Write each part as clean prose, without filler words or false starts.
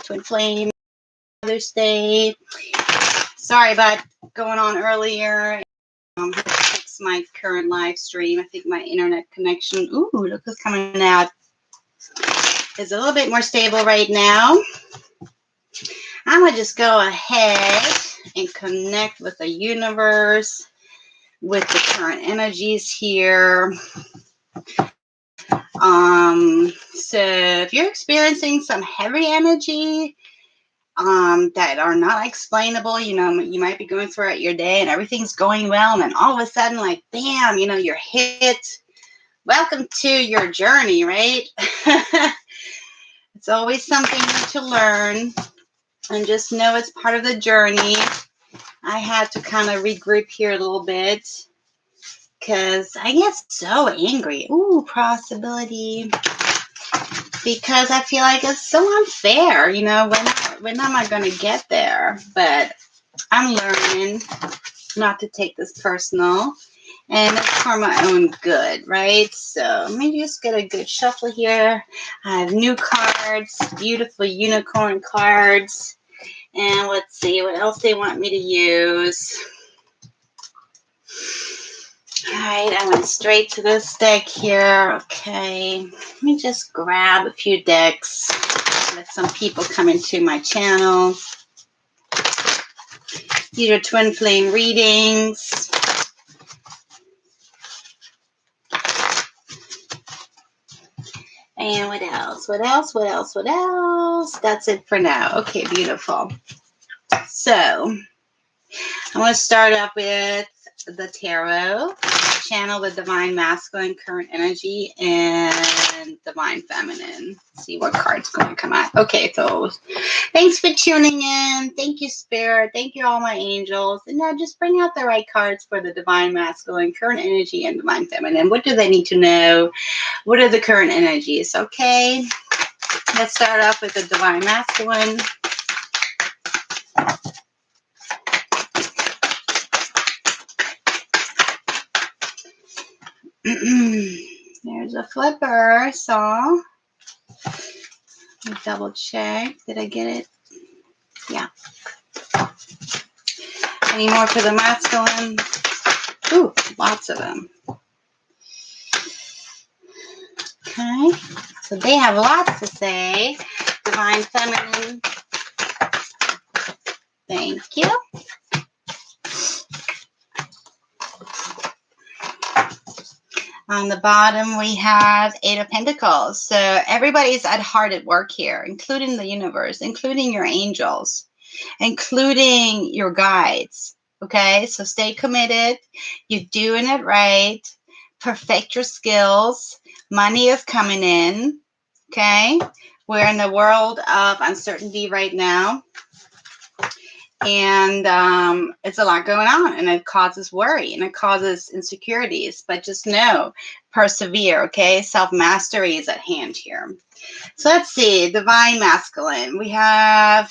Twin Flame, Mother's Day. Sorry about going on earlier. Had to fix my current live stream. I think my internet connection, ooh, look who's coming out, is a little bit more stable right now. I'm going to just go ahead and connect with the universe, with the current energies here. So if you're experiencing some heavy energy that are not explainable, you might be going throughout your day and everything's going well, and then all of a sudden, like, bam, you're hit. Welcome to your journey, right? It's always something new to learn, and just know it's part of the journey. I had to kind of regroup here a little bit because I get so angry. Ooh, possibility. Because I feel like it's so unfair, when am I going to get there? But I'm learning not to take this personal, and it's for my own good, right? So let me just get a good shuffle here. I have new cards, beautiful unicorn cards, and let's see what else they want me to use. All right, I went straight to this deck here. Okay, let me just grab a few decks. Let some people come into my channel. These are Twin Flame readings. And what else? What else? What else? What else? That's it for now. Okay, beautiful. So I'm going to start off with the tarot. Channel the Divine Masculine, Current Energy, and Divine Feminine. See what card's going to come out. Okay, so thanks for tuning in. Thank you, Spirit. Thank you, all my angels. And now just bring out the right cards for the Divine Masculine, Current Energy, and Divine Feminine. What do they need to know? What are the current energies? Okay, let's start off with the Divine Masculine. There's a flipper, so let me double check. Did I get it? Yeah. Any more for the masculine? Ooh, lots of them. Okay, so they have lots to say. Divine Feminine. Thank you. On the bottom, we have Eight of Pentacles. So everybody's at heart at work here, including the universe, including your angels, including your guides. Okay, so stay committed. You're doing it right. Perfect your skills. Money is coming in. Okay, we're in the world of uncertainty right now. And it's a lot going on, and it causes worry, and it causes insecurities. But just know, persevere, okay? Self-mastery is at hand here. So let's see, Divine Masculine. We have...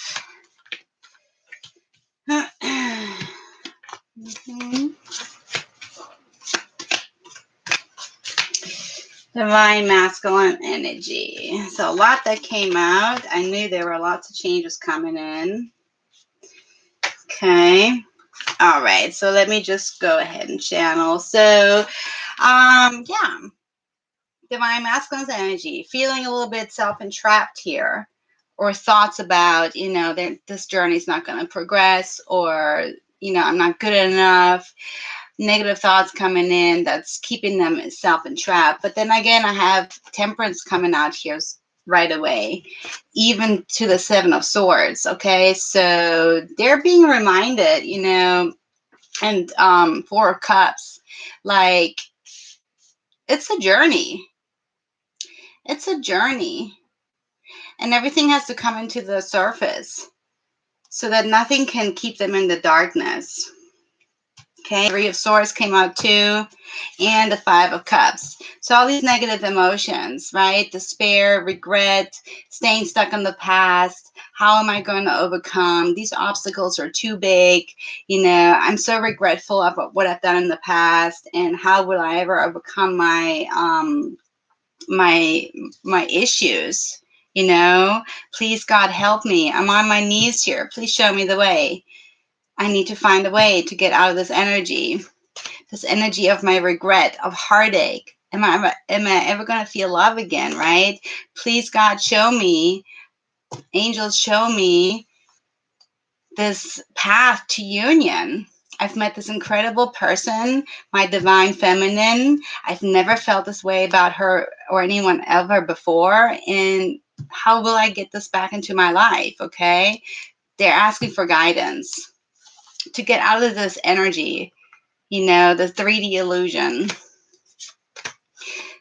Divine Masculine energy. So a lot that came out. I knew there were lots of changes coming in. Okay. All right. So let me just go ahead and channel. So, yeah. Divine Masculine's energy. Feeling a little bit self-entrapped here. Or thoughts about, this journey's not going to progress. Or, I'm not good enough. Negative thoughts coming in that's keeping them self-entrapped. But then again, I have Temperance coming out here right away, even to the Seven of Swords. Okay, so they're being reminded, and Four of Cups, like, it's a journey. It's a journey, and everything has to come into the surface so that nothing can keep them in the darkness. Okay, Three of Swords came out too, and the Five of Cups. So all these negative emotions, right? Despair, regret, staying stuck in the past. How am I going to overcome? These obstacles are too big. I'm so regretful about what I've done in the past, and how will I ever overcome my my issues? You know, please, God, help me. I'm on my knees here. Please show me the way. I need to find a way to get out of this energy of my regret, of heartache. Am I ever going to feel love again, right? Please, God, show me, angels, show me this path to union. I've met this incredible person, my divine feminine. I've never felt this way about her or anyone ever before. And how will I get this back into my life? Okay. They're asking for guidance to get out of this energy, you know, the 3D illusion,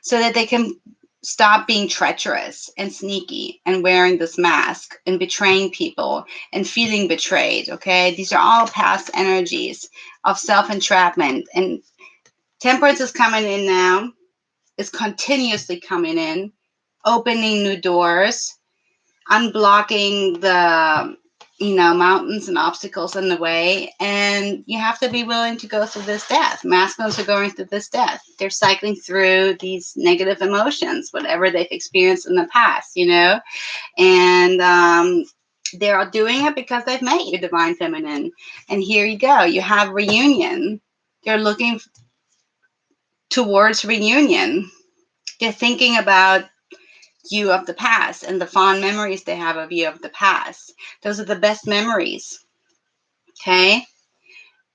so that they can stop being treacherous and sneaky and wearing this mask and betraying people and feeling betrayed. Okay, these are all past energies of self-entrapment. And Temperance is coming in now, is continuously coming in, opening new doors, unblocking the mountains and obstacles in the way. And you have to be willing to go through this death. Masculines are going through this death. They're cycling through these negative emotions, whatever they've experienced in the past, and they're doing it because they've met your divine feminine. And here you go, you have reunion. They're looking towards reunion. They're thinking about you of the past and the fond memories they have of you of the past. Those are the best memories. Okay.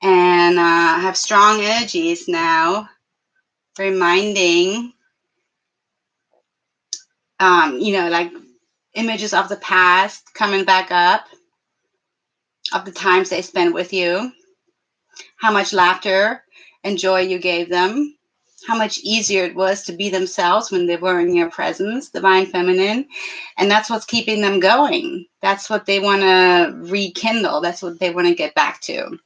And have strong energies now, reminding, like images of the past coming back up, of the times they spent with you, how much laughter and joy you gave them, how much easier it was to be themselves when they were in your presence, divine feminine. And that's what's keeping them going. That's what they want to rekindle. That's what they want to get back to.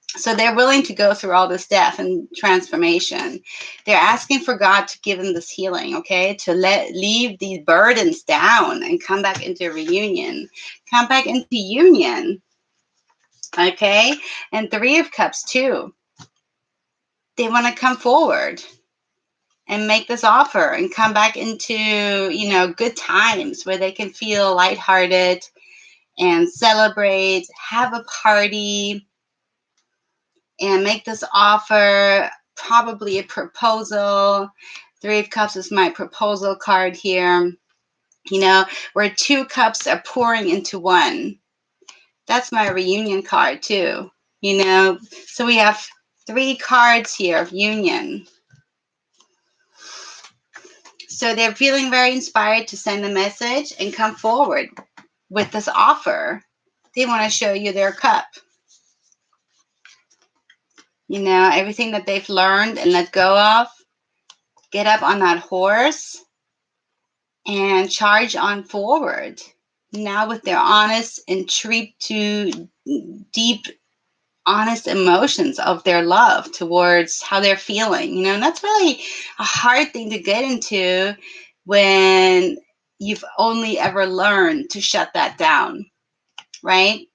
So they're willing to go through all this death and transformation. They're asking for God to give them this healing, okay? To leave these burdens down and come back into reunion. Come back into union, okay? And Three of Cups too. They want to come forward and make this offer and come back into, good times where they can feel lighthearted and celebrate, have a party, and make this offer, probably a proposal. Three of Cups is my proposal card here, where 2 cups are pouring into one. That's my reunion card too, So we have 3 cards here of union. So they're feeling very inspired to send a message and come forward with this offer. They want to show you their cup. Everything that they've learned and let go of. Get up on that horse and charge on forward. Now with their honest and deep, honest emotions of their love towards how they're feeling. And that's really a hard thing to get into when you've only ever learned to shut that down, right?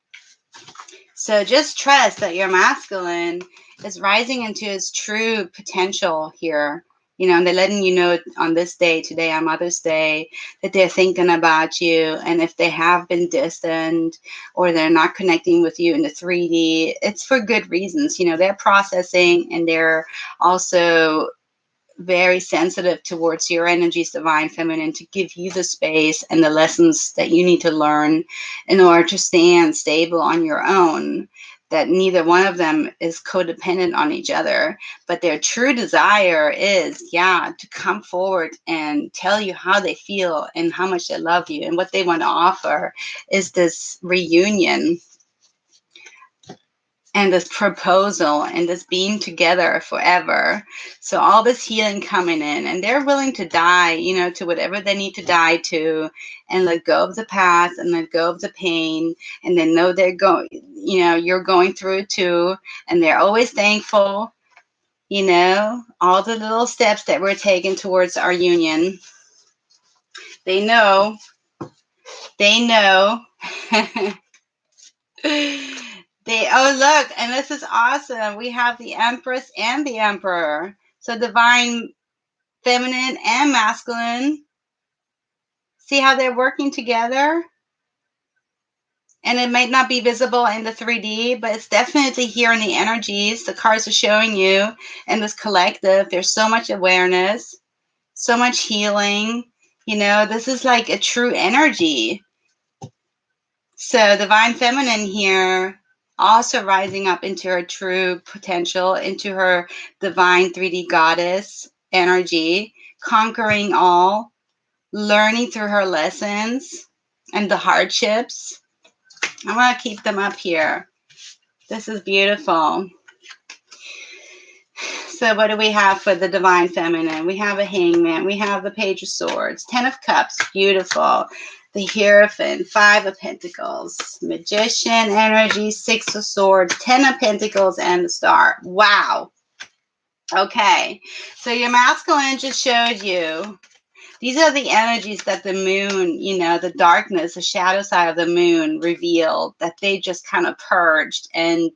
So just trust that your masculine is rising into its true potential here. And they're letting you know on this day, today on Mother's Day, that they're thinking about you. And if they have been distant or they're not connecting with you in the 3D, it's for good reasons. They're processing, and they're also very sensitive towards your energies, divine feminine, to give you the space and the lessons that you need to learn in order to stand stable on your own. That neither one of them is codependent on each other, but their true desire is, to come forward and tell you how they feel and how much they love you. And what they want to offer is this reunion and this proposal and this being together forever. So all this healing coming in, and they're willing to die, to whatever they need to die to, and let go of the past and let go of the pain, and then know they're going, you're going through it too, and they're always thankful, all the little steps that we're taking towards our union. They know. Oh, look, and this is awesome. We have the Empress and the Emperor. So divine feminine and masculine See how they're working together? And it might not be visible in the 3D, but it's definitely here in the energies. The cards are showing you in this collective. There's so much awareness, so much healing. You know, this is like a true energy. So Divine Feminine here also rising up into her true potential, into her divine 3D goddess energy, conquering all, learning through her lessons and the hardships. I want to keep them up here. This is beautiful. So what do we have for the Divine Feminine? We have a Hangman. We have the Page of Swords. 10 of Cups. Beautiful. The Hierophant. 5 of Pentacles. Magician energy. 6 of Swords. 10 of Pentacles and the Star. Wow. Okay. So your masculine just showed you. These are the energies that the moon, you know, the darkness, the shadow side of the moon revealed, that they just kind of purged and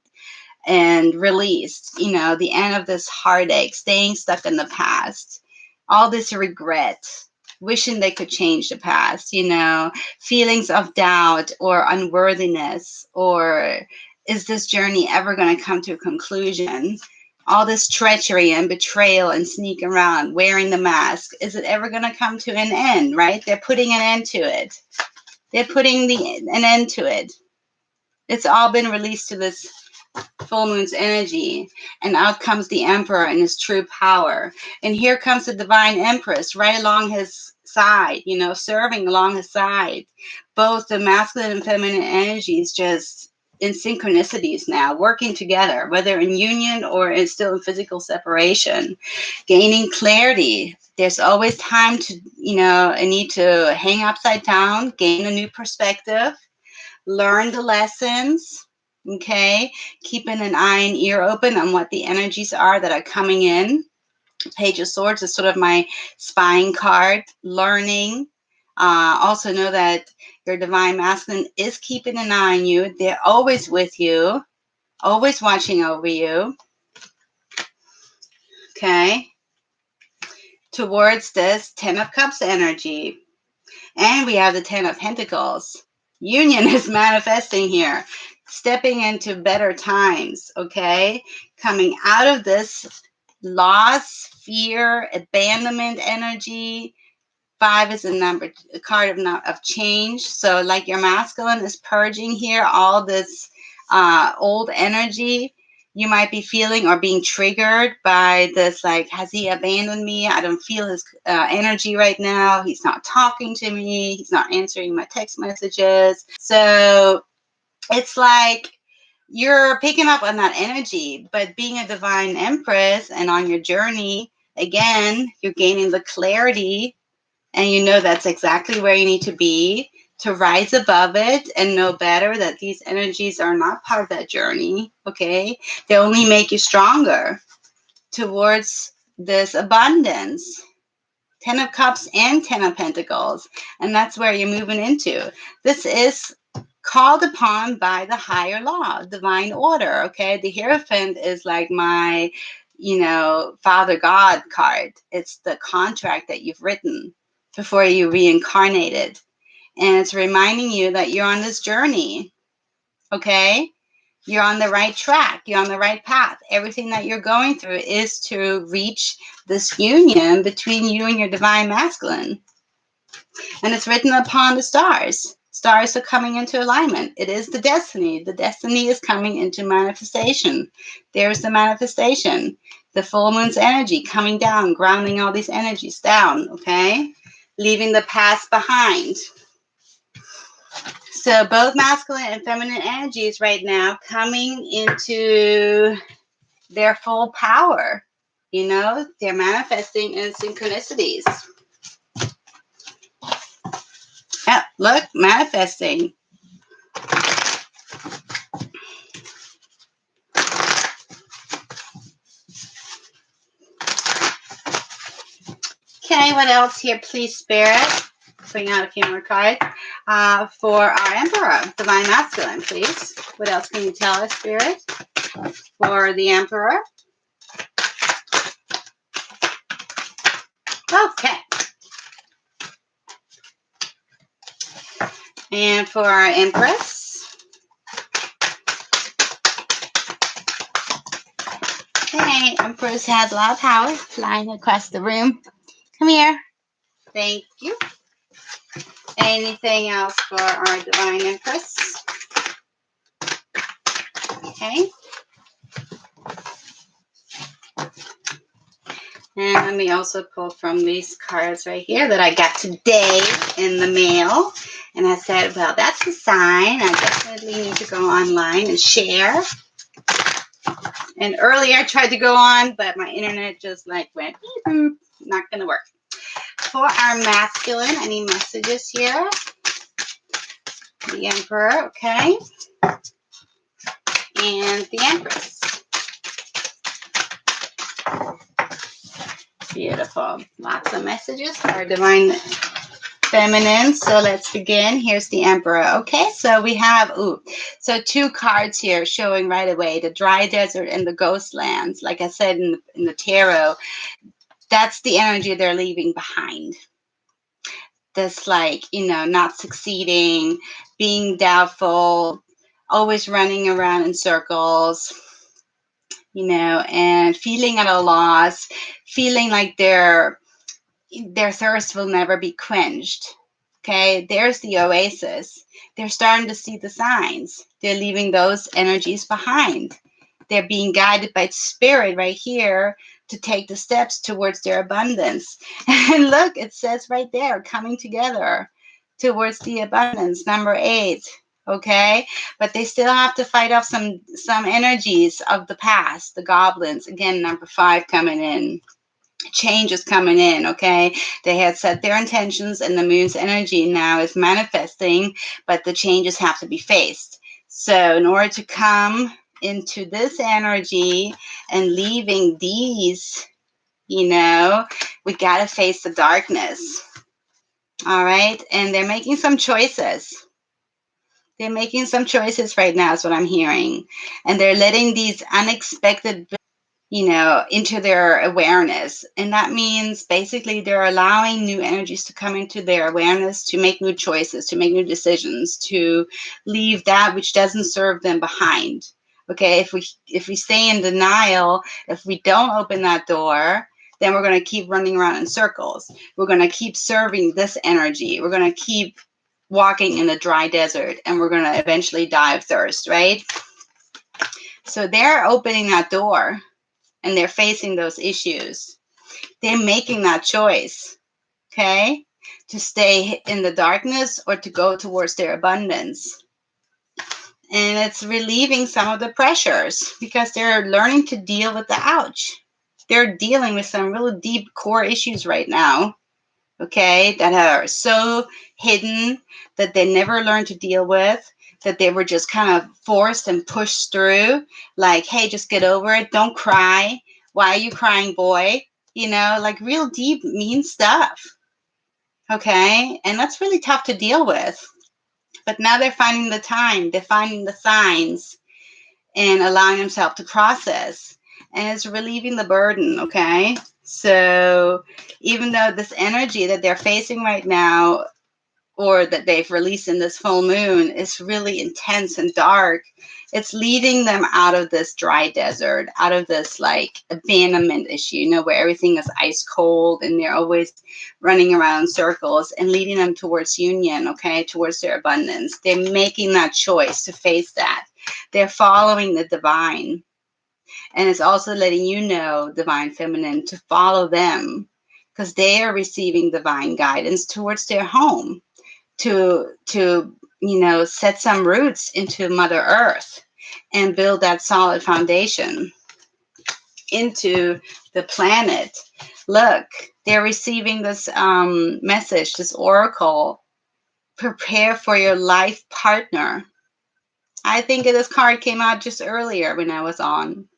released, you know, the end of this heartache, staying stuck in the past, all this regret, wishing they could change the past, you know, feelings of doubt or unworthiness, or is this journey ever going to come to a conclusion? All this treachery and betrayal and sneaking around, wearing the mask, is it ever going to come to an end, right? They're putting an end to it. They're putting an end to it. It's all been released to this full moon's energy, and out comes the Emperor in his true power. And here comes the Divine Empress right along his side, you know, serving along his side. Both the masculine and feminine energies just in synchronicities now, working together, whether in union or in still in physical separation, gaining clarity. There's always time to, you know, I need to hang upside down, gain a new perspective, learn the lessons, okay? Keeping an eye and ear open on what the energies are that are coming in. Page of Swords is sort of my spying card, learning. Also know that your Divine Masculine is keeping an eye on you. They're always with you, always watching over you, okay? Towards this 10 of Cups energy. And we have the 10 of Pentacles. Union is manifesting here. Stepping into better times, okay? Coming out of this loss, fear, abandonment energy. 5 is a card of change. So like your masculine is purging here all this old energy. You might be feeling or being triggered by this, like, has he abandoned me? I don't feel his energy right now. He's not talking to me. He's not answering my text messages. So it's like you're picking up on that energy, but being a Divine Empress and on your journey, again, you're gaining the clarity, and you know that's exactly where you need to be to rise above it and know better that these energies are not part of that journey, okay? They only make you stronger towards this abundance. 10 of Cups and 10 of Pentacles, and that's where you're moving into. This is called upon by the higher law, divine order, okay? The Hierophant is like my, you know, Father God card. It's the contract that you've written before you reincarnated. And it's reminding you that you're on this journey, okay? You're on the right track. You're on the right path. Everything that you're going through is to reach this union between you and your Divine Masculine. And it's written upon the stars. Stars are coming into alignment. It is the destiny. The destiny is coming into manifestation. There's the manifestation. The full moon's energy coming down, grounding all these energies down, okay? Leaving the past behind. So both masculine and feminine energies right now coming into their full power. You know, they're manifesting in synchronicities. Yeah, look, manifesting. Okay, what else here, please, Spirit? Bring out a few more cards. For our Emperor, Divine Masculine, please. What else can you tell us, Spirit? For the Emperor. Okay. And for our Empress. Okay, Empress has a lot of power flying across the room. Come here. Thank you. Anything else for our Divine Empress? Okay. And let me also pull from these cards right here that I got today in the mail. And I said, well, that's a sign. I definitely need to go online and share. And earlier I tried to go on, but my internet just like went, not going to work. For our masculine, I need messages here. The Emperor, okay. And the Empress. Beautiful. Lots of messages for our Divine Feminine. So let's begin. Here's the Emperor. Okay, so we have, so 2 cards here showing right away, the dry desert and the ghost lands. Like I said in the tarot, that's the energy they're leaving behind. This like, not succeeding, being doubtful, always running around in circles, and feeling at a loss, feeling like their thirst will never be quenched. Okay, there's the oasis. They're starting to see the signs. They're leaving those energies behind. They're being guided by spirit right here to take the steps towards their abundance. And look, it says right there, coming together towards the abundance, number 8. Okay, but they still have to fight off some energies of the past, the goblins. Again, number 5 coming in. Change is coming in, okay? They had set their intentions and the moon's energy now is manifesting, but the changes have to be faced. So in order to come into this energy and leaving these, we got to face the darkness. All right? And they're making some choices. They're making some choices right now is what I'm hearing. And they're letting these unexpected into their awareness. And that means basically they're allowing new energies to come into their awareness, to make new choices, to make new decisions, to leave that which doesn't serve them behind. Okay, if we stay in denial, if we don't open that door, then we're going to keep running around in circles. We're going to keep serving this energy. We're going to keep walking in the dry desert, and we're going to eventually die of thirst, right? So they're opening that door. And they're facing those issues. They're making that choice, okay, to stay in the darkness or to go towards their abundance. And it's relieving some of the pressures because they're learning to deal with the ouch. They're dealing with some really deep core issues right now, okay, that are so hidden that they never learned to deal with, that they were just kind of forced and pushed through, like, hey, just get over it. Don't cry. Why are you crying, boy? Like real deep, mean stuff. Okay. And that's really tough to deal with. But now they're finding the time, they're finding the signs and allowing themselves to process. And it's relieving the burden. Okay. So even though this energy that they're facing right now, or that they've released in this full moon, is really intense and dark, it's leading them out of this dry desert, out of this like abandonment issue, where everything is ice cold and they're always running around in circles, and leading them towards union, okay, towards their abundance. They're making that choice to face that. They're following the divine. And it's also letting you know, Divine Feminine, to follow them, because they are receiving divine guidance towards their home, to set some roots into Mother Earth and build that solid foundation into the planet. Look, they're receiving this message, this oracle. Prepare for your life partner. I think this card came out just earlier when I was on.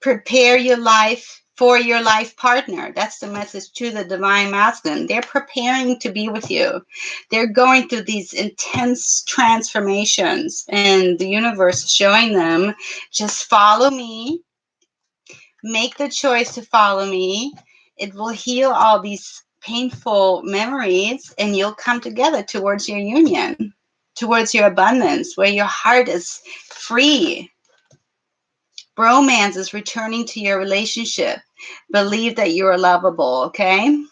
Prepare your life for your life partner. That's the message to the Divine Masculine. They're preparing to be with you. They're going through these intense transformations, and the universe is showing them, just follow me. Make the choice to follow me. It will heal all these painful memories, and you'll come together towards your union. towards your abundance, where your heart is free. Romance is returning to your relationship. Believe that you are lovable, okay?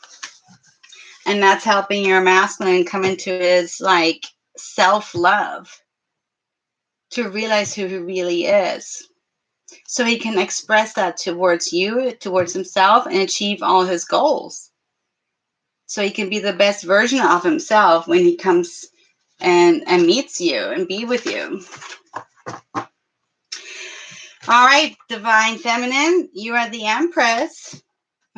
And that's helping your masculine come into his like self-love, to realize who he really is, so he can express that towards you, towards himself, and achieve all his goals. So he can be the best version of himself when he comes and meets you and be with you. All right, Divine Feminine, you are the Empress.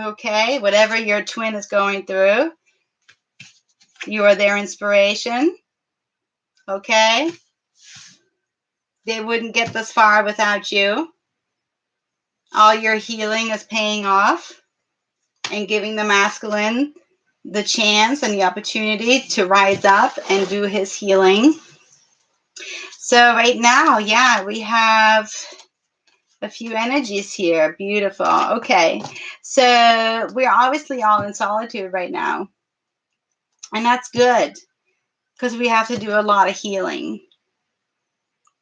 Okay, whatever your twin is going through, you are their inspiration. Okay, they wouldn't get this far without you. All your healing is paying off and giving the masculine the chance and the opportunity to rise up and do his healing. So right now, yeah, we have a few energies here. Beautiful. Okay, so we're obviously all in solitude right now, and that's good because we have to do a lot of healing.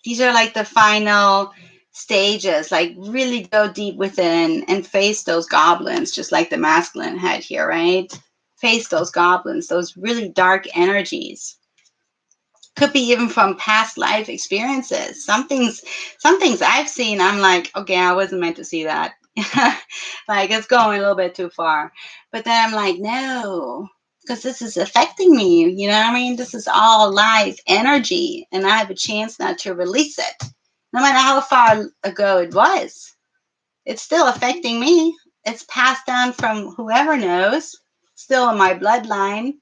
These are like the final stages, like really go deep within and face those goblins, just like the masculine had here, right? Face those goblins, those really dark energies. Could be even from past life experiences. Some things I've seen, I'm like, okay, I wasn't meant to see that. Like, it's going a little bit too far. But then I'm like, no, because this is affecting me. You know what I mean? This is all live energy, and I have a chance now to release it. No matter how far ago it was, it's still affecting me. It's passed down from whoever knows, still in my bloodline.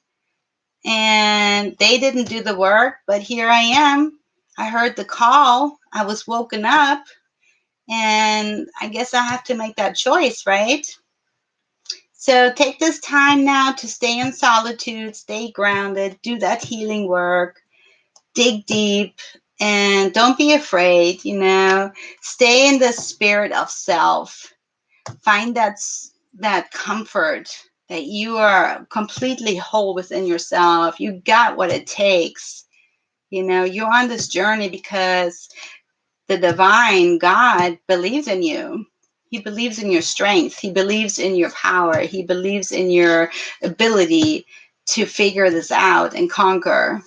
And they didn't do the work, but here I am. I heard the call. I was woken up, and I guess I have to make that choice, right? So take this time now to stay in solitude, stay grounded, do that healing work, dig deep, and don't be afraid, stay in the spirit of self. Find that comfort, that you are completely whole within yourself. You got what it takes. You're on this journey because the divine God believes in you. He believes in your strength. He believes in your power. He believes in your ability to figure this out and conquer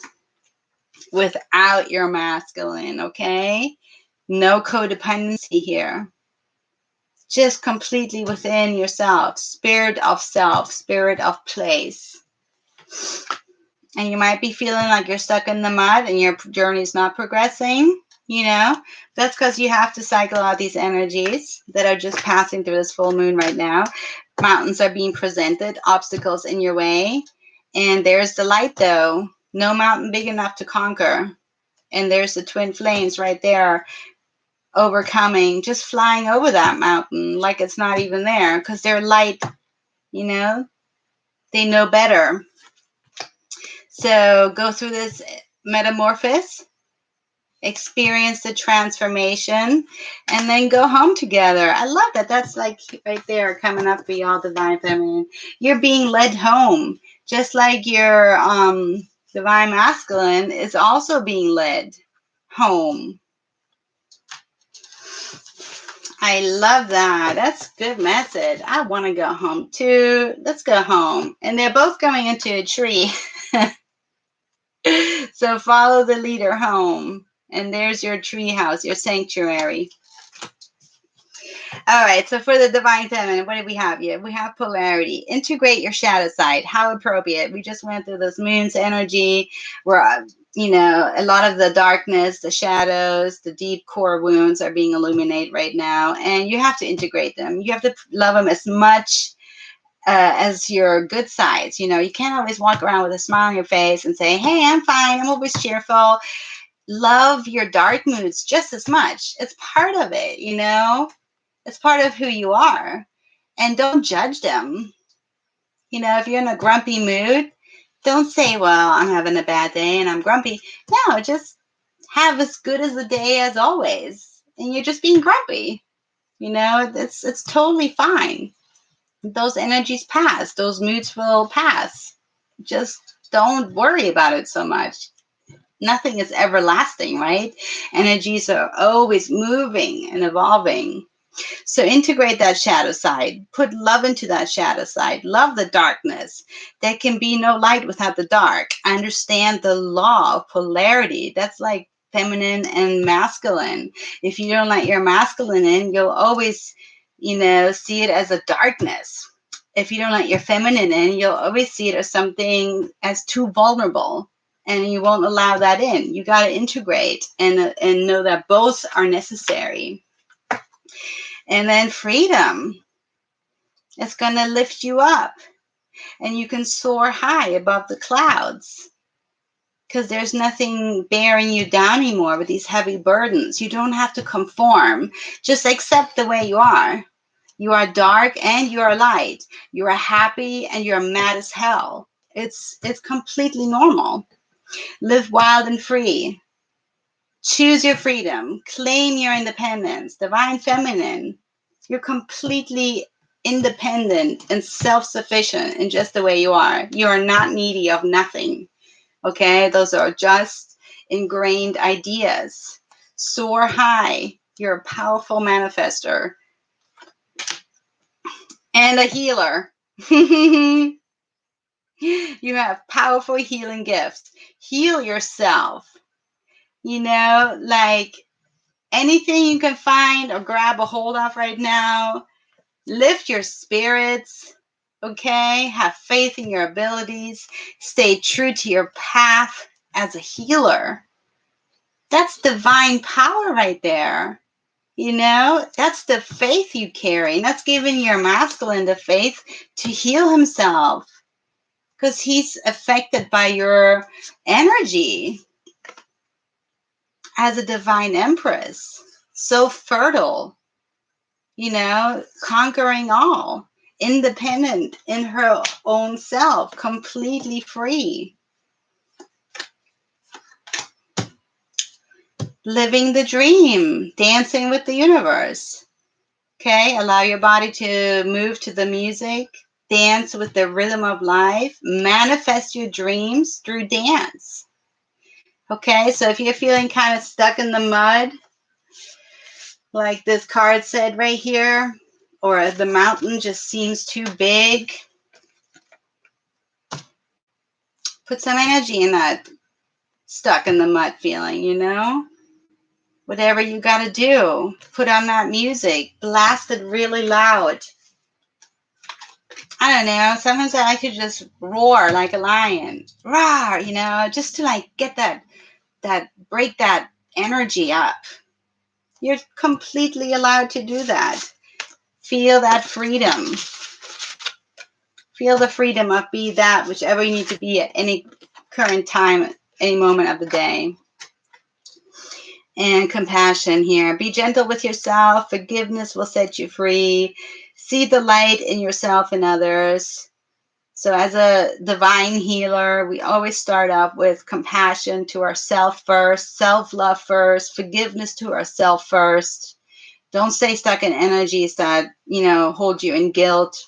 without your masculine, okay? No codependency here. Just completely within yourself, spirit of self, spirit of place. And you might be feeling like you're stuck in the mud and your journey is not progressing. That's because you have to cycle out these energies that are just passing through this full moon right now. Mountains are being presented, obstacles in your way. And there's the light, though. No mountain big enough to conquer. And there's the twin flames right there, overcoming, just flying over that mountain like it's not even there, because they're light, they know better. So go through this metamorphosis, experience the transformation, and then go home together. I love that. That's like right there coming up for y'all, Divine Feminine. You're being led home, just like your Divine Masculine is also being led home. I love that. That's a good message. I want to go home too. Let's go home. And they're both going into a tree. So follow the leader home. And there's your tree house, your sanctuary. All right. So for the Divine Feminine, what do we have here? We have polarity. Integrate your shadow side. How appropriate. We just went through this moon's energy where a lot of the darkness, the shadows, the deep core wounds are being illuminated right now. And you have to integrate them. You have to love them as much as your good sides. You can't always walk around with a smile on your face and say, hey, I'm fine. I'm always cheerful. Love your dark moods just as much. It's part of it, It's part of who you are. And don't judge them. If you're in a grumpy mood, don't say, well, I'm having a bad day and I'm grumpy. No, just have as good as a day as always. And you're just being grumpy. It's totally fine. Those energies pass. Those moods will pass. Just don't worry about it so much. Nothing is everlasting, right? Energies are always moving and evolving. So integrate that shadow side. Put love into that shadow side. Love the darkness. There can be no light without the dark. Understand the law of polarity. That's like feminine and masculine. If you don't let your masculine in, you'll always, see it as a darkness. If you don't let your feminine in, you'll always see it as something as too vulnerable. And you won't allow that in. You got to integrate and know that both are necessary. And then freedom. It's going to lift you up. And you can soar high above the clouds. Because there's nothing bearing you down anymore with these heavy burdens. You don't have to conform. Just accept the way you are. You are dark and you are light. You are happy and you're mad as hell. It's completely normal. Live wild and free. Choose your freedom. Claim your independence. Divine feminine. You're completely independent and self-sufficient in just the way you are. You are not needy of nothing. Okay? Those are just ingrained ideas. Soar high. You're a powerful manifester. And a healer. You have powerful healing gifts. Heal yourself. Like anything you can find or grab a hold of right now, lift your spirits, okay? Have faith in your abilities. Stay true to your path as a healer. That's divine power right there. That's the faith you carry. And that's giving your masculine the faith to heal himself because he's affected by your energy as a divine empress. So fertile, conquering all, independent in her own self, completely free. Living the dream, dancing with the universe. Okay, allow your body to move to the music, dance with the rhythm of life, manifest your dreams through dance. Okay, so if you're feeling kind of stuck in the mud, like this card said right here, or the mountain just seems too big, put some energy in that stuck in the mud feeling, Whatever you got to do, put on that music, blast it really loud. I don't know, sometimes I like to just roar like a lion. Roar, just to like get break that energy up. You're completely allowed to do that. Feel that freedom. Feel the freedom of be that, whichever you need to be at any current time, any moment of the day. And compassion here. Be gentle with yourself. Forgiveness will set you free. See the light in yourself and others. So as a divine healer, we always start off with compassion to ourselves first, self-love first, forgiveness to ourselves first. Don't stay stuck in energies that, hold you in guilt.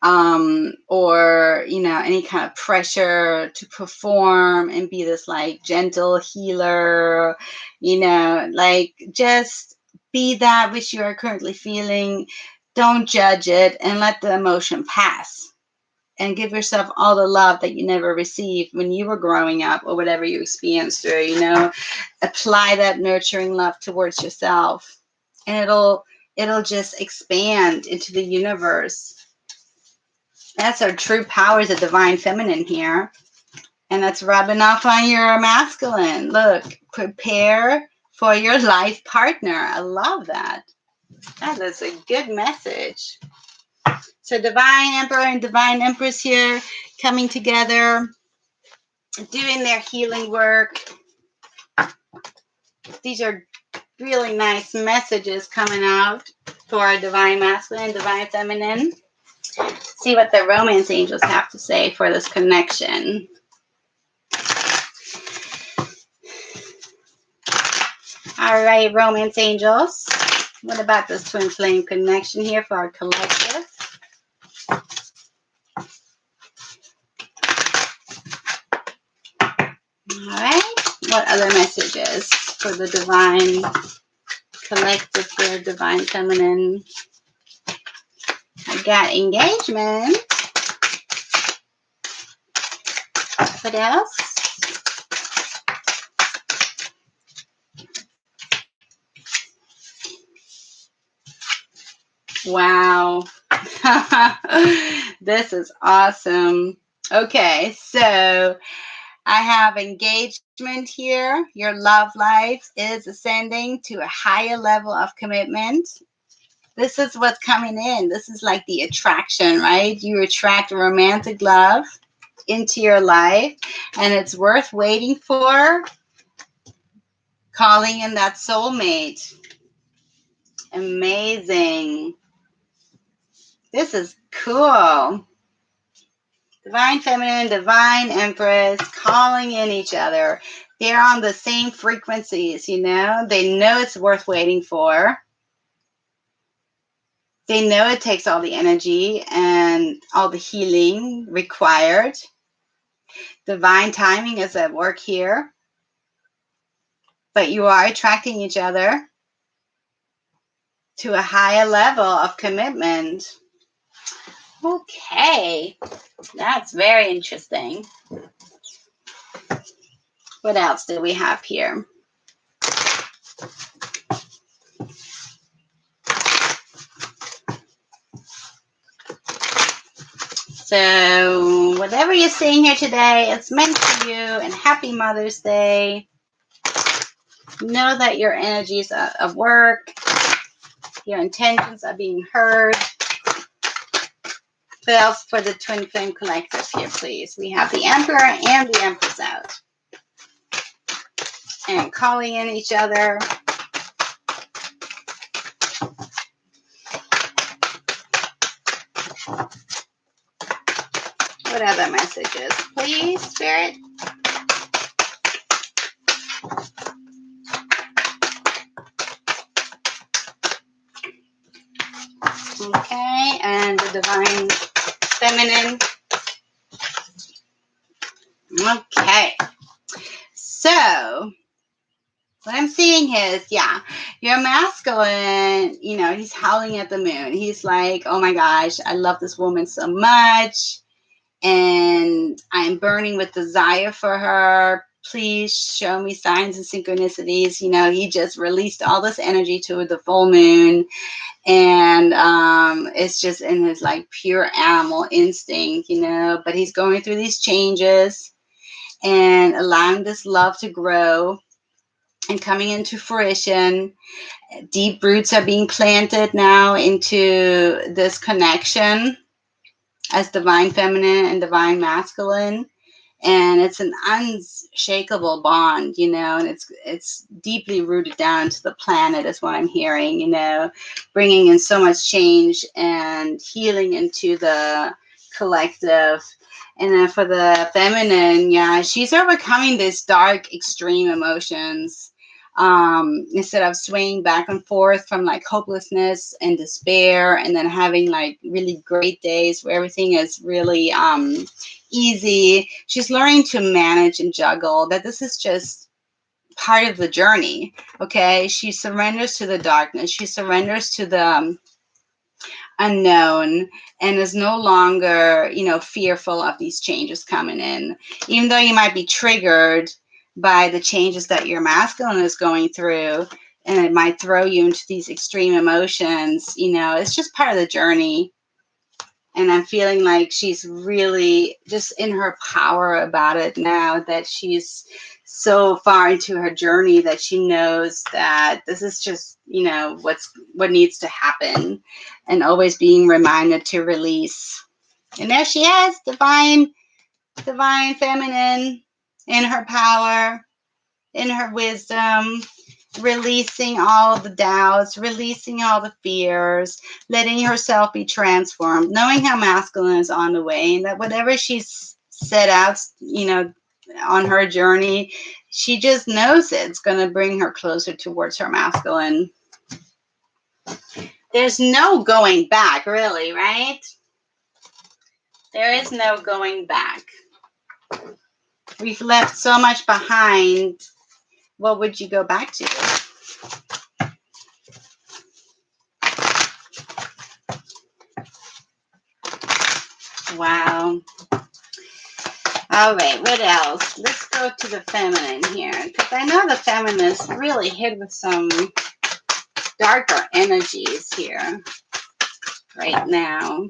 Or any kind of pressure to perform and be this like gentle healer, like just be that which you are currently feeling. Don't judge it and let the emotion pass and give yourself all the love that you never received when you were growing up or whatever you experienced through. Apply that nurturing love towards yourself and it'll just expand into the universe. That's our true power as a divine feminine here. And that's rubbing off on your masculine. Look, prepare for your life partner. I love that. That is a good message. So divine emperor and divine empress here coming together, doing their healing work. These are really nice messages coming out for our divine masculine and divine feminine. See what the romance angels have to say for this connection. All right, romance angels. What about this twin flame connection here for our collective? All right. other messages for the divine collective here, divine feminine? I got engagement. What else? Wow. This is awesome. Okay, so I have engagement here. Your love life is ascending to a higher level of commitment. This is what's coming in. This is like the attraction, right? You attract romantic love into your life, and it's worth waiting for. Calling in that soulmate. Amazing. This is cool. Divine Feminine, Divine Empress, calling in each other. They're on the same frequencies, you know? They know it's worth waiting for. They know it takes all the energy and all the healing required. Divine timing is at work here. But you are attracting each other to a higher level of commitment. Okay, that's very interesting. What else do we have here? So whatever you're seeing here today, it's meant for you, and happy Mother's Day. Know that your energies of work, your intentions are being heard. What else for the Twin Flame Collective here, please? We have the Emperor and the Empress out. And calling in each other. What other messages, please, Spirit? Okay, and the Divine Feminine. Okay, so what I'm seeing is, yeah, your masculine, you know, he's howling at the moon. He's like, oh my gosh, I love this woman so much, and I'm burning with desire for her. Please show me signs and synchronicities. You know, he just released all this energy to the full moon, and it's just in his like pure animal instinct, you know, but he's going through these changes and allowing this love to grow and coming into fruition. Deep roots are being planted now into this connection as divine feminine and divine masculine, and it's an unshakable bond, you know, and it's deeply rooted down to the planet is what I'm hearing, you know, bringing in so much change and healing into the collective. And then for the feminine, yeah, she's overcoming these dark extreme emotions, instead of swaying back and forth from like hopelessness and despair, and then having like really great days where everything is really easy. She's learning to manage and juggle that this is just part of the journey. Okay, she surrenders to the darkness, she surrenders to the unknown, and is no longer, you know, fearful of these changes coming in, even though you might be triggered by the changes that your masculine is going through, and it might throw you into these extreme emotions. You know, it's just part of the journey. And I'm feeling like she's really just in her power about it now, that she's so far into her journey that she knows that this is just, you know, what needs to happen, and always being reminded to release. And there she is, divine feminine, in her power, in her wisdom, releasing all the doubts, releasing all the fears, letting herself be transformed, knowing how masculine is on the way, and that whatever she's set out, you know, on her journey, she just knows it's going to bring her closer towards her masculine. There's no going back, really, right? There is no going back. We've left so much behind what would you go back to? Wow. All right, what else? Let's go to the feminine here, because I know the feminine is really hit with some darker energies here right now.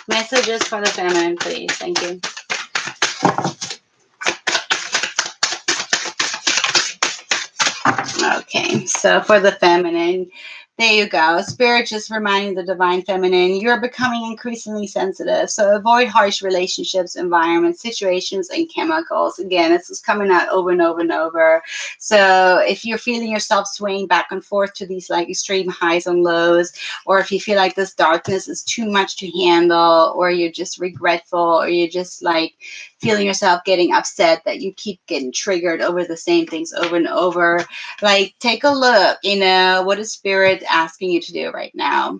Messages for the feminine, please. Thank you. Okay, so for the feminine, there you go. Spirit just reminding the divine feminine, you're becoming increasingly sensitive. So avoid harsh relationships, environments, situations, and chemicals. Again, this is coming out over and over and over. So if you're feeling yourself swaying back and forth to these like extreme highs and lows, or if you feel like this darkness is too much to handle, or you're just regretful, or you're just like feeling yourself getting upset that you keep getting triggered over the same things over and over, like take a look, what is spirit asking you to do right now?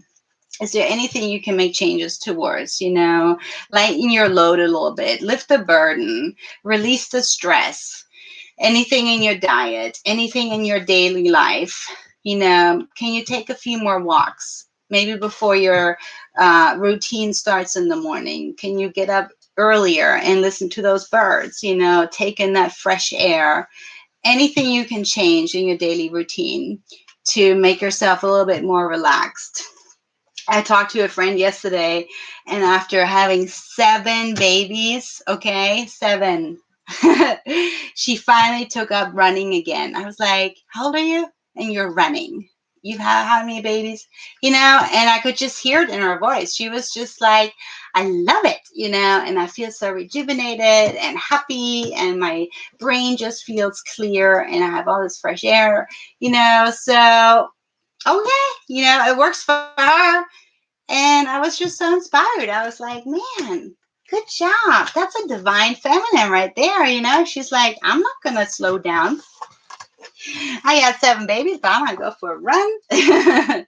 Is there anything you can make changes towards, lighten your load a little bit, lift the burden, release the stress, anything in your diet, anything in your daily life? Can you take a few more walks? Maybe before your routine starts in the morning, can you get up earlier and listen to those birds, take in that fresh air? Anything you can change in your daily routine to make yourself a little bit more relaxed. I talked to a friend yesterday, and after having 7 babies, okay, 7, she finally took up running again. I was like, how old are you? And you're running. You've had how many babies? And I could just hear it in her voice. She was just like, I love it, and I feel so rejuvenated and happy, and my brain just feels clear, and I have all this fresh air, so okay, it works for her. And I was just so inspired. I was like, man, good job. That's a divine feminine right there. She's like, I'm not going to slow down. I got 7 babies, but I'm going to go for a run.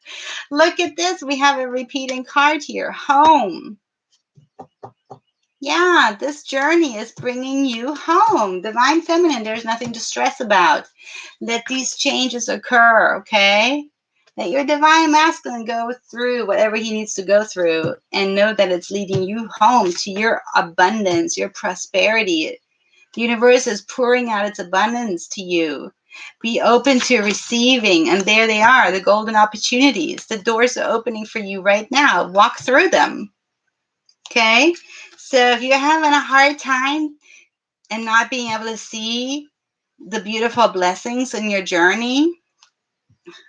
Look at this. We have a repeating card here. Home. Yeah, this journey is bringing you home. Divine feminine, there's nothing to stress about. Let these changes occur, okay? Let your divine masculine go through whatever he needs to go through, and know that it's leading you home to your abundance, your prosperity. The universe is pouring out its abundance to you. Be open to receiving, and there they are, the golden opportunities. The doors are opening for you right now. Walk through them. Okay? So if you're having a hard time and not being able to see the beautiful blessings in your journey,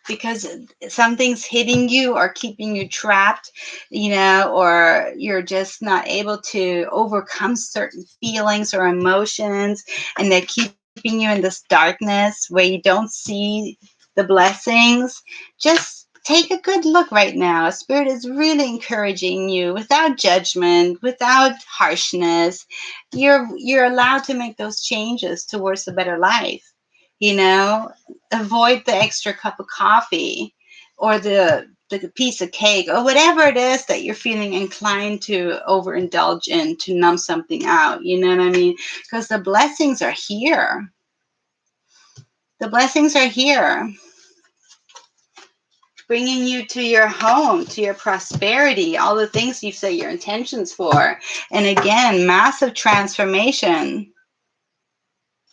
because something's hitting you or keeping you trapped, or you're just not able to overcome certain feelings or emotions, and they're keeping you in this darkness where you don't see the blessings, just take a good look right now. Spirit is really encouraging you without judgment, without harshness. You're allowed to make those changes towards a better life. Avoid the extra cup of coffee or the piece of cake or whatever it is that you're feeling inclined to overindulge in to numb something out. You know what I mean? Because the blessings are here. The blessings are here, bringing you to your home, to your prosperity, all the things you say your intentions for. And again, massive transformation.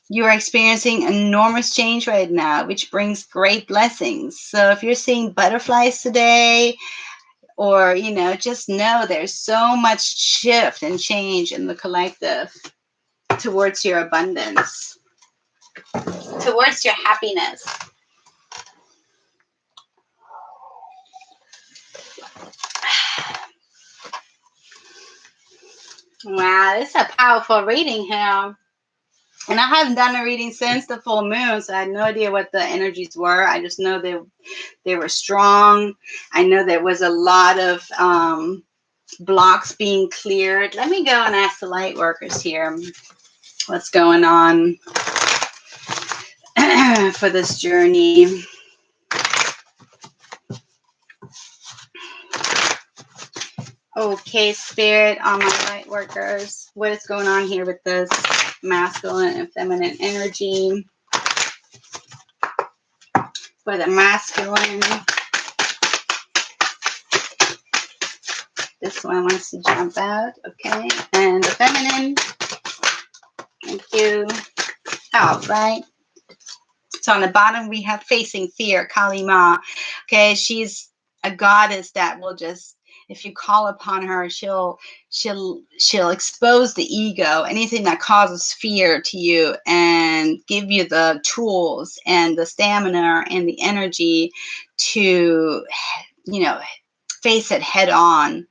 You are experiencing enormous change right now, which brings great blessings. So if you're seeing butterflies today, or, just know there's so much shift and change in the collective towards your abundance, towards your happiness. Wow, this is a powerful reading here. And I haven't done a reading since the full moon, so I had no idea what the energies were. I just know they were strong. I know there was a lot of blocks being cleared. Let me go and ask the light workers here what's going on for this journey. Okay, Spirit, all my light workers, what is going on here with this masculine and feminine energy? For the masculine, this one wants to jump out. Okay. And the feminine, thank you. All right. So on the bottom, we have facing fear, Kali Ma. Okay, she's a goddess that will just, if you call upon her, she'll expose the ego, anything that causes fear to you, and give you the tools and the stamina and the energy to, face it head on.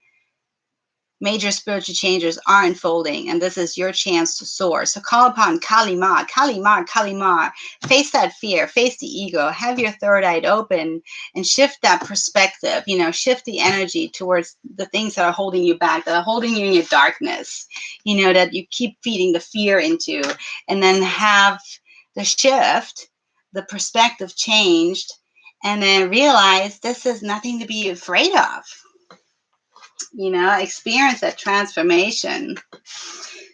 Major spiritual changes are unfolding, and this is your chance to soar. So call upon Kali Ma, Kali Ma, Kali Ma. Face that fear, face the ego, have your third eye open, and shift that perspective, shift the energy towards the things that are holding you back, that are holding you in your darkness, that you keep feeding the fear into, and then have the shift, the perspective changed, and then realize this is nothing to be afraid of. Experience that transformation.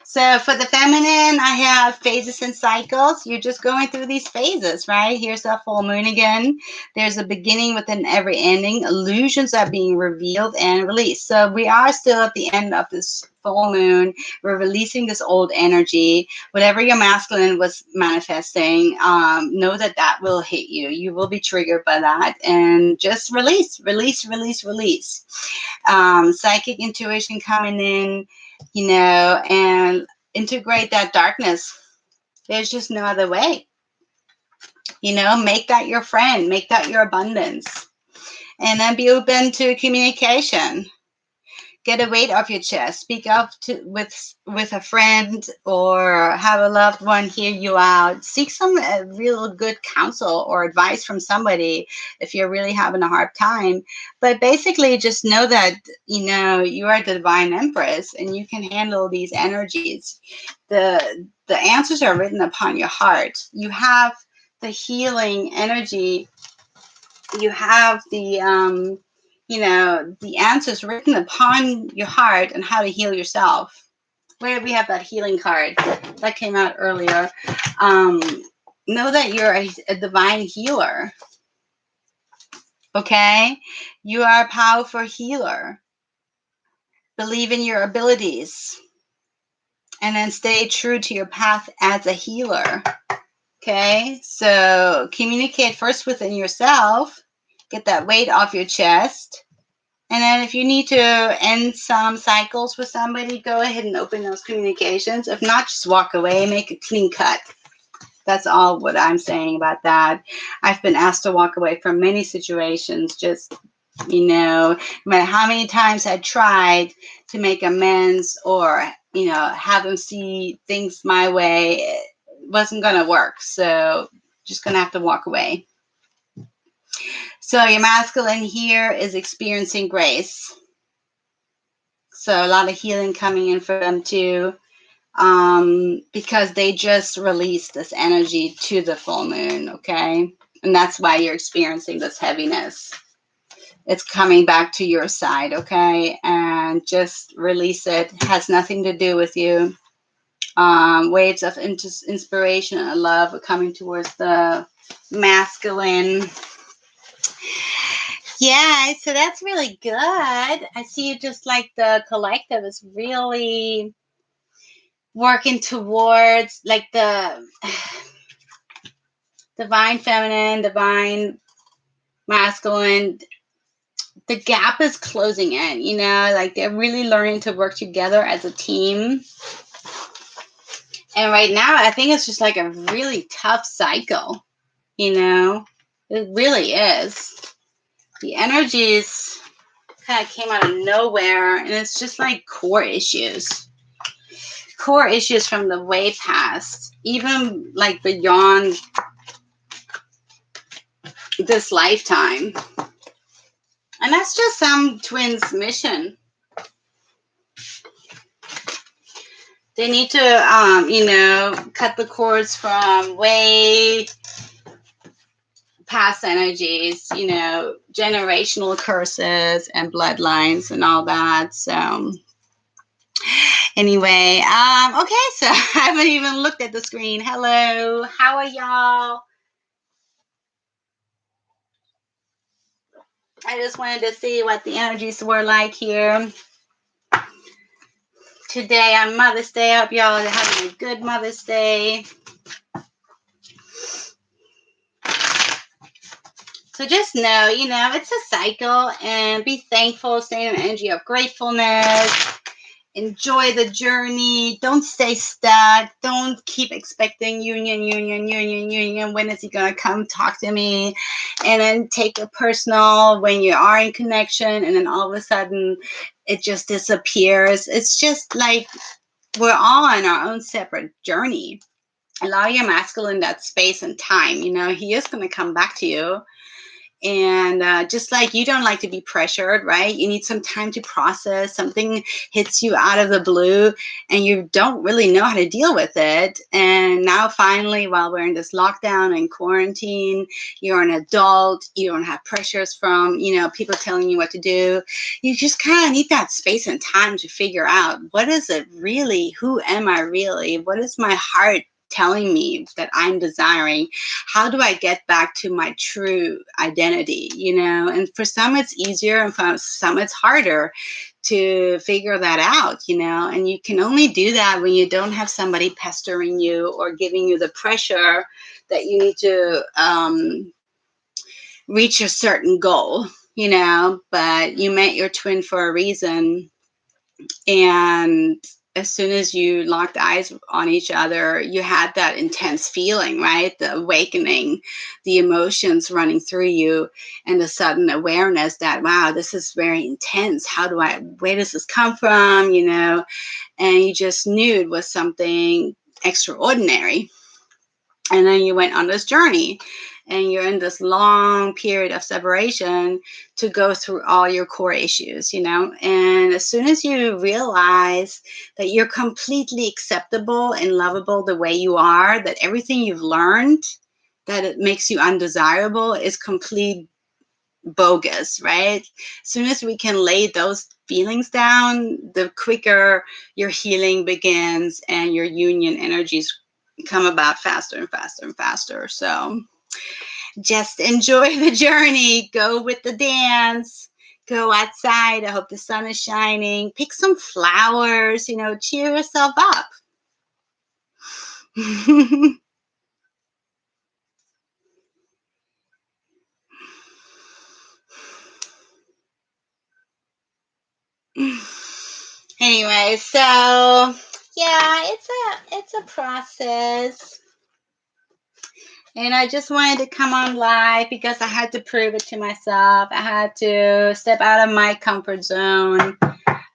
So for the feminine, I have phases and cycles. You're just going through these phases, right? Here's a full moon again. There's a beginning within every ending. Illusions are being revealed and released. So we are still at the end of this full moon. We're releasing this old energy. Whatever your masculine was manifesting, know that will hit you. You will be triggered by that. And just release. Psychic intuition coming in, and integrate that darkness. There's just no other way. Make that your friend, make that your abundance. And then be open to communication. Get a weight off your chest. Speak up with a friend or have a loved one hear you out. Seek some real good counsel or advice from somebody if you're really having a hard time. But basically, just know that you are the divine empress and you can handle these energies. The answers are written upon your heart. You have the healing energy. You have the the answers written upon your heart and how to heal yourself. Where we have that healing card that came out earlier. Know that you're a divine healer. Okay? You are a powerful healer. Believe in your abilities. And then stay true to your path as a healer. Okay? So communicate first within yourself. Get that weight off your chest. And then if you need to end some cycles with somebody, go ahead and open those communications. If not, just walk away, make a clean cut. That's all what I'm saying about that. I've been asked to walk away from many situations, just, no matter how many times I tried to make amends or, have them see things my way, it wasn't going to work. So just going to have to walk away. So your masculine here is experiencing grace. So a lot of healing coming in for them too, because they just released this energy to the full moon, okay? And that's why you're experiencing this heaviness. It's coming back to your side, okay? And just release it. It has nothing to do with you. Waves of inspiration and love are coming towards the masculine. Yeah, so that's really good. I see you just like the collective is really working towards like the divine feminine, divine masculine. The gap is closing in, like they're really learning to work together as a team. And right now, I think it's just like a really tough cycle, It really is. The energies kind of came out of nowhere, and it's just like core issues from the way past, even like beyond this lifetime. And that's just some twins' mission. They need to, cut the cords from way past energies, generational curses and bloodlines and all that. So anyway, okay, so I haven't even looked at the screen. Hello, how are y'all? I just wanted to see what the energies were like here today on Mother's Day. I hope y'all are having a good Mother's Day. So just know, it's a cycle, and be thankful, stay in an energy of gratefulness. Enjoy the journey. Don't stay stuck. Don't keep expecting union. When is he going to come talk to me? And then take it personal when you are in connection, and then all of a sudden it just disappears. It's just like we're all on our own separate journey. Allow your masculine that space and time. He is going to come back to you. And just like you don't like to be pressured, right? You need some time to process. Something hits you out of the blue and you don't really know how to deal with it. And now finally, while we're in this lockdown and quarantine, you're an adult, you don't have pressures from, people telling you what to do. You just kind of need that space and time to figure out, what is it really? Who am I really? What is my heart telling me that I'm desiring? How do I get back to my true identity? And for some it's easier, and for some it's harder to figure that out, and you can only do that when you don't have somebody pestering you or giving you the pressure that you need to reach a certain goal, but you met your twin for a reason. And as soon as you locked eyes on each other, you had that intense feeling, right? The awakening, the emotions running through you, and the sudden awareness that, wow, this is very intense. Where does this come from? And you just knew it was something extraordinary. And then you went on this journey, and you're in this long period of separation to go through all your core issues, and as soon as you realize that you're completely acceptable and lovable the way you are, that everything you've learned that it makes you undesirable is complete bogus, right? As soon as we can lay those feelings down, the quicker your healing begins and your union energies come about faster and faster and faster. So just enjoy the journey. Go with the dance. Go outside. I hope the sun is shining. Pick some flowers, cheer yourself up. Anyway, so yeah, it's a process. And I just wanted to come on live because I had to prove it to myself. I had to step out of my comfort zone,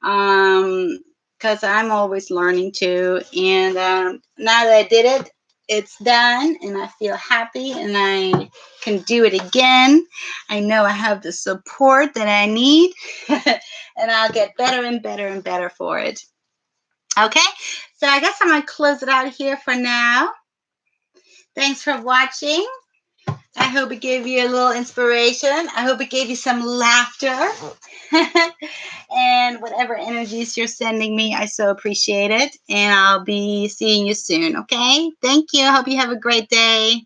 because I'm always learning too. And now that I did it, it's done, and I feel happy, and I can do it again. I know I have the support that I need, and I'll get better and better and better for it. Okay, so I guess I'm going to close it out here for now. Thanks for watching. I hope it gave you a little inspiration. I hope it gave you some laughter. And whatever energies you're sending me, I so appreciate it. And I'll be seeing you soon, okay? Thank you. I hope you have a great day.